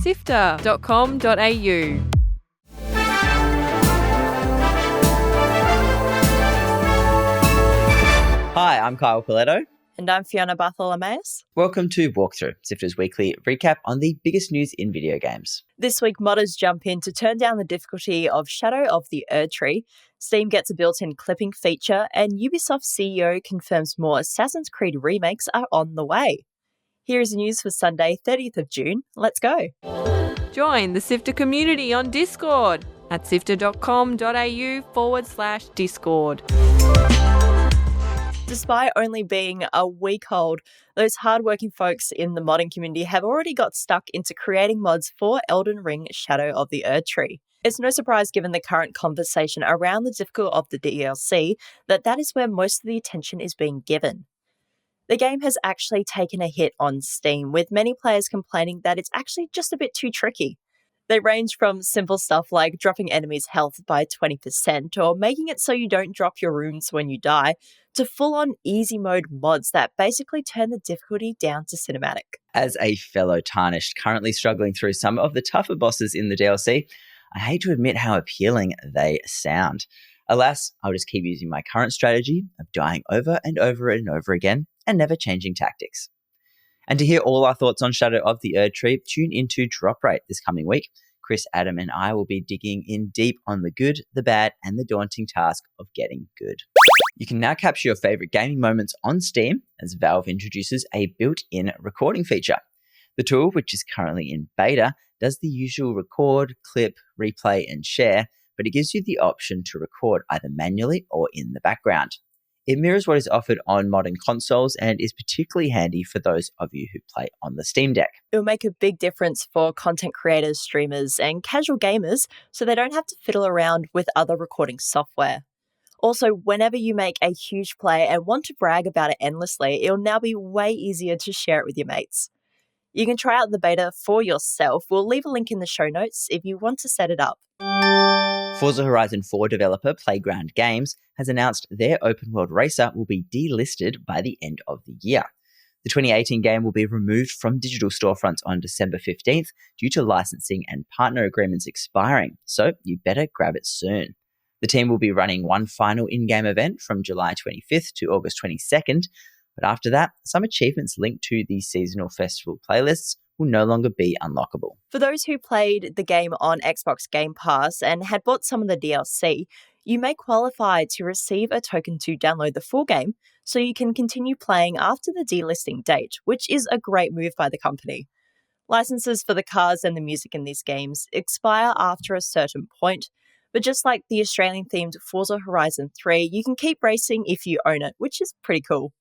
sifter.com.au. Hi, I'm Kyle Coletto. And I'm Fiona Bartholomeus. Welcome to Walkthrough, Sifter's weekly recap on the biggest news in video games. This week, modders jump in to turn down the difficulty of Shadow of the Erdtree, Steam gets a built-in clipping feature, and Ubisoft CEO confirms more Assassin's Creed remakes are on the way. Here is the news for Sunday, 30th of June. Let's go. Join the Sifter community on Discord at sifter.com.au/Discord. Despite only being a week old, those hardworking folks in the modding community have already got stuck into creating mods for Elden Ring Shadow of the Erdtree. It's no surprise given the current conversation around the difficulty of the DLC that is where most of the attention is being given. The game has actually taken a hit on Steam, with many players complaining that it's actually just a bit too tricky. They range from simple stuff like dropping enemies' health by 20% or making it so you don't drop your runes when you die, to full-on easy mode mods that basically turn the difficulty down to cinematic. As a fellow Tarnished currently struggling through some of the tougher bosses in the DLC, I hate to admit how appealing they sound. Alas, I'll just keep using my current strategy of dying over and over and over again and never changing tactics. And to hear all our thoughts on Shadow of the Erdtree, tune into Drop Rate this coming week. Chris, Adam, and I will be digging in deep on the good, the bad, and the daunting task of getting good. You can now capture your favorite gaming moments on Steam as Valve introduces a built-in recording feature. The tool, which is currently in beta, does the usual record, clip, replay, and share, but it gives you the option to record either manually or in the background. It mirrors what is offered on modern consoles and is particularly handy for those of you who play on the Steam Deck. It will make a big difference for content creators, streamers, and casual gamers so they don't have to fiddle around with other recording software. Also, whenever you make a huge play and want to brag about it endlessly, it'll now be way easier to share it with your mates. You can try out the beta for yourself. We'll leave a link in the show notes if you want to set it up. Forza Horizon 4 developer Playground Games has announced their open-world racer will be delisted by the end of the year. The 2018 game will be removed from digital storefronts on December 15th due to licensing and partner agreements expiring, so you better grab it soon. The team will be running one final in-game event from July 25th to August 22nd, but after that, some achievements linked to the seasonal festival playlists will no longer be unlockable. For those who played the game on Xbox Game Pass and had bought some of the DLC, you may qualify to receive a token to download the full game so you can continue playing after the delisting date, which is a great move by the company. Licenses for the cars and the music in these games expire after a certain point, but just like the Australian-themed Forza Horizon 3, you can keep racing if you own it, which is pretty cool.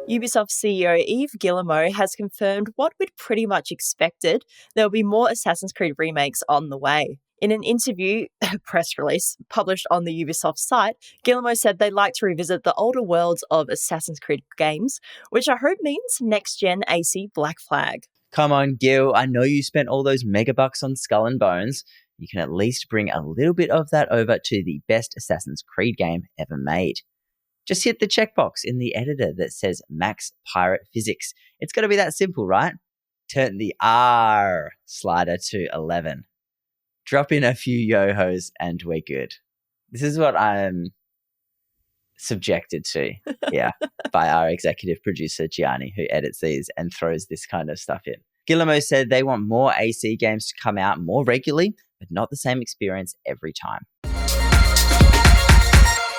Ubisoft CEO Yves Guillemot has confirmed what we'd pretty much expected: there will be more Assassin's Creed remakes on the way. In an interview, press release, published on the Ubisoft site, Guillemot said they'd like to revisit the older worlds of Assassin's Creed games, which I hope means next-gen AC Black Flag. Come on, Gil, I know you spent all those megabucks on Skull and Bones. You can at least bring a little bit of that over to the best Assassin's Creed game ever made. Just hit the checkbox in the editor that says Max Pirate Physics. It's got to be that simple, right? Turn the R slider to 11. Drop in a few yo-hos and we're good. This is what I'm subjected to, by our executive producer, Gianni, who edits these and throws this kind of stuff in. Guillemot said they want more AC games to come out more regularly, but not the same experience every time.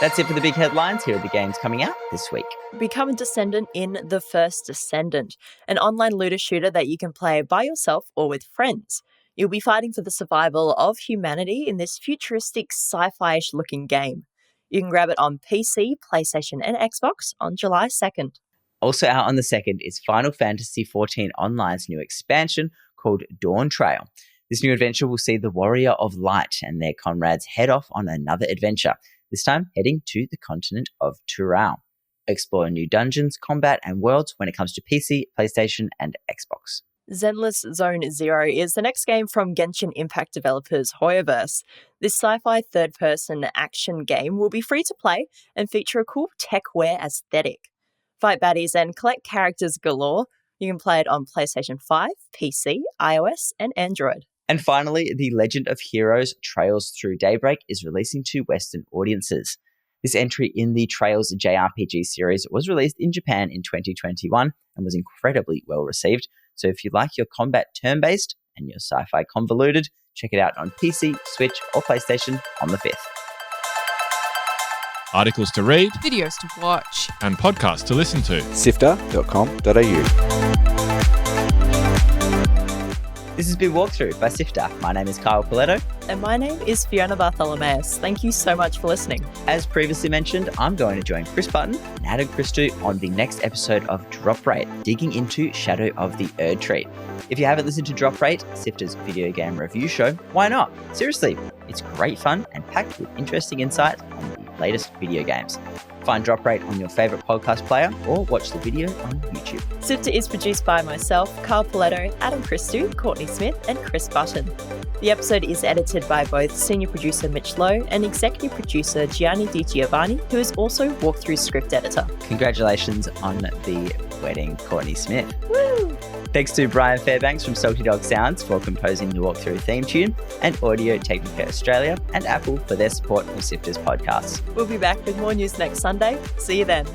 That's it for the big headlines. Here are the games coming out this week. Become a Descendant in The First Descendant, an online looter shooter that you can play by yourself or with friends. You'll be fighting for the survival of humanity in this futuristic sci-fi-ish looking game. You can grab it on PC, PlayStation, and Xbox on July 2nd. Also out on the 2nd is Final Fantasy XIV Online's new expansion called DAWNTRAIL. This new adventure will see the Warrior of Light and their comrades head off on another adventure, this time heading to the continent of Turau. Explore new dungeons, combat, and worlds when it comes to PC, PlayStation, and Xbox. ZENLESS Zone Zero is the next game from Genshin Impact developers Hoyoverse. This sci-fi third-person action game will be free to play and feature a cool techwear aesthetic. Fight baddies and collect characters galore. You can play it on PlayStation 5, PC, iOS, and Android. And finally, The Legend of Heroes Trails Through Daybreak is releasing to Western audiences. This entry in the Trails JRPG series was released in Japan in 2021 and was incredibly well received. So if you like your combat turn-based and your sci-fi convoluted, check it out on PC, Switch, or PlayStation on the 5th. Articles to read, Videos to watch. and podcasts to listen to. sifter.com.au. This has been Walkthrough by Sifter. My name is Kyle Paletto. And my name is Fiona Bartholomeus. Thank you so much for listening. As previously mentioned, I'm going to join Chris Button and Adam Christou on the next episode of Drop Rate, digging into Shadow of the Erdtree. If you haven't listened to Drop Rate, Sifter's video game review show, why not? Seriously, it's great fun and packed with interesting insight on the latest video games. Find Drop Rate on your favourite podcast player or watch the video on YouTube. Sifter is produced by myself, Kyle Paletto, Adam Christou, Courtney Smith, and Chris Button. The episode is edited by both senior producer Mitch Lowe and executive producer Gianni Di Giovanni, who is also walkthrough script editor. Congratulations on the wedding, Courtney Smith. Woo! Thanks to Brian Fairbanks from Salty Dog Sounds for composing the Walkthrough theme tune, and Audio Technica Australia and Apple for their support of Sifter's podcasts. We'll be back with more news next Sunday. See you then.